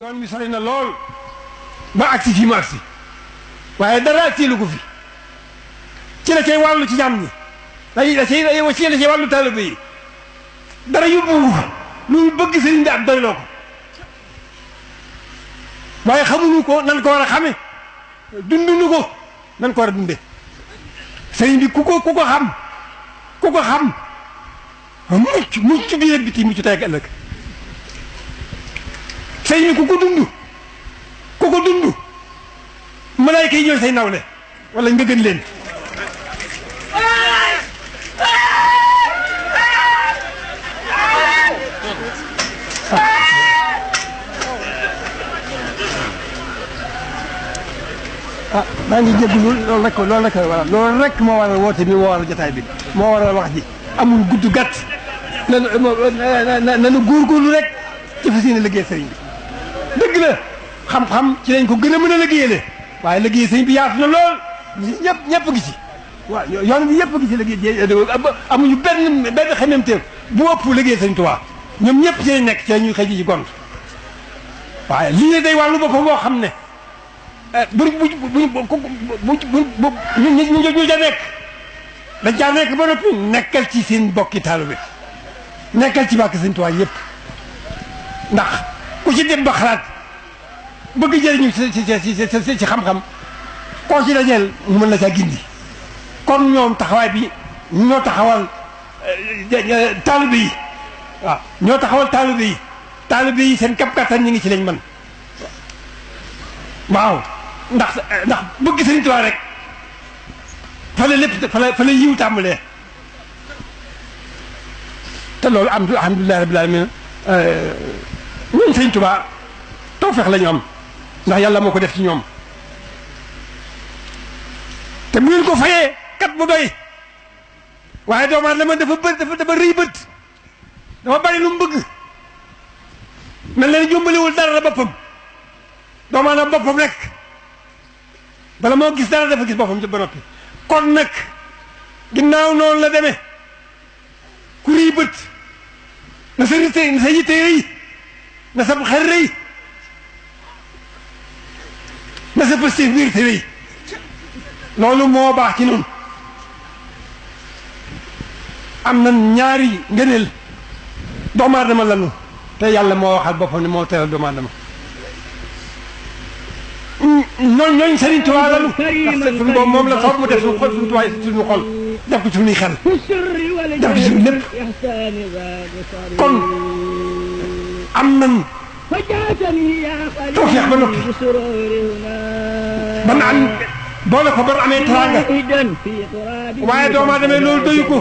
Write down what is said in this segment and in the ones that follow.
yoon wi sori na lool ba agsi fii mu agsi waaye dara agsi lu ko fi ci la cay wàllu ci jàmm ñi da cay wàllu taalibe yi dara yóbbu fa lu bëgg sëriñ bi ak doyloo ko waaye xamuñu ko nan ko war a xame dunduñu ko nan ko war a dunde sëriñ bi ku ko xam mucc bi ak biti mucc tey ak ëllëg sëriñ bi ku ko dund malaayka yi ñooy say nawle wala nga gën leen maa ngi jégalu loolu rek moo waral woote bi moo waral jotaay bi moo waral wax ji amul gudd gàtt nanu góorgóorlu rek ci fas yéene liggéey sëriñ bi dëgg la xam-xam ci lañ ko gën a mën a liggéeyale waaye liggéey sëriñ bi yaatu na lool ñëpp gi ci waaw yoon bi ñëpp gi ci liggéey amuñu benn xememteef bu ëpp liggéey sëriñ Tuubaa ñoom ñëpp ci lañ nekk ci la ñuy xëy ci gont waaye lii ne day wàllu boppam boo xam ne ñu ca nekk dañ caa nekk ba noppi nekkal ci seen bokki taalibe nekkal ci bàkk sëriñ Tuubaa yëpp ndax ku ci dem ba xalaat bëgg jëriñu ci xam-xam koo ci dajeel mu mën la caa gindi kon ñoom taxawaay bi ñoo taxawal taalibe yi waaw ñoo taxawal taalibe yi seen kap-kattan ñi ngi ci lañ mën waaw ndax bëgg sëriñ Tuubaa rek fa la lépp fa la yiw tàmbalee te loolu alhamdulilah rabbil alamin ñooñu sëriñ Tuubaa tawfeex la ñu am ndax yàlla moo ko def ci ñoom te bu ngeen ko fayee kat bu doy waaye doomu aadama dafa rëy bët dafa bari lu mu bëgg mel na ni jombalewul dara la boppam doomu aadama boppam rek bala moo gis dara dafa gis boppam ba noppi kon nag ginnaaw noonu la demee ku rëy bët na sa yitte rëy na sa xel rëy na sa pëstéef biir te rëy loolu moo baax ci noonu am na ñaari ngëneel doomu aadama lanu te yàlla moo waxal boppam ne moo teral doomu aadama ñooñu Sëriñ Tuubaa lanu ndax suñu boobu moom la soob mu def suñu xol suñu tuwaay suñu xol def ko suñuy xel def ko suñu lépp kon am nañ tawfeex ba noppi ba na am boole ko ba amee teraanga waaye doomu aadama loolu doyu ko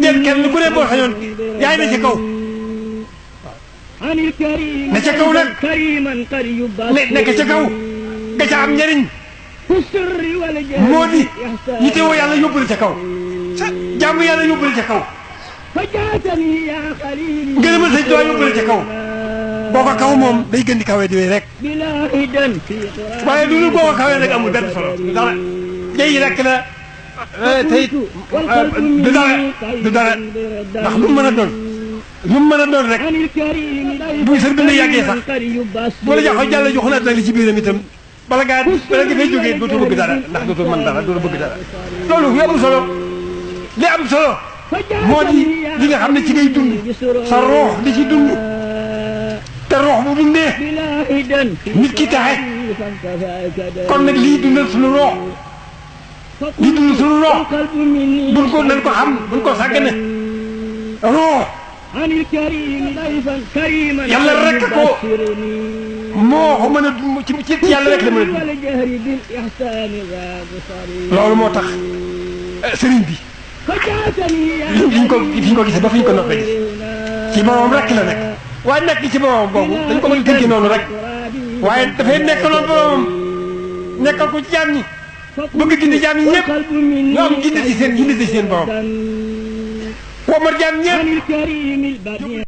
déet kenn ku ne boo sañoon yaay na ci kaw na ca kaw nag nekk ca kaw nga ca am njëriñ moo di yitewoo yàlla yóbbu la ca kaw jàmm yàlla yóbbu la ca kaw ngërëmal sëñ Tuubaa yóbbu la ca kaw boo ko kaw moom day gën di kawee di wéy rek waaye du boo ko kawee nag amul benn solo dara jëy rek la te it du dara ndax lu mu mën a doon rek buy sër dina yàggee sax boo la joxoon jàll joxoon at nag li ci biiram itam bala nga fay jógee dootoo bëgg dara ndax dootoo mën dara dootoo bëgg dara loolu li am solo moo di li nga xam ne ci ngay dund sa roox di ci dund te roox bu dundee nit ki taxe kon nag lii dundal suñu roox lii dundal suñu roox nan ko xam buñ ko sàggane roox yàlla rek ko moo ko mën a ci yàlla rek la mën a dund loolu moo tax sëriñ bi fi ñu ko gisee ba fi ñu ko noppee gis ci boromam rek la nekk waaye nekk ci boromam boobu dañ ko mën a tënk noonu rek waaye dafay nekk noonu boromam nekkal ko ci jaam ñi bëgg gindi jaam ñi ñëpp ñu am gindi ci seen borom womat jaam ñëpp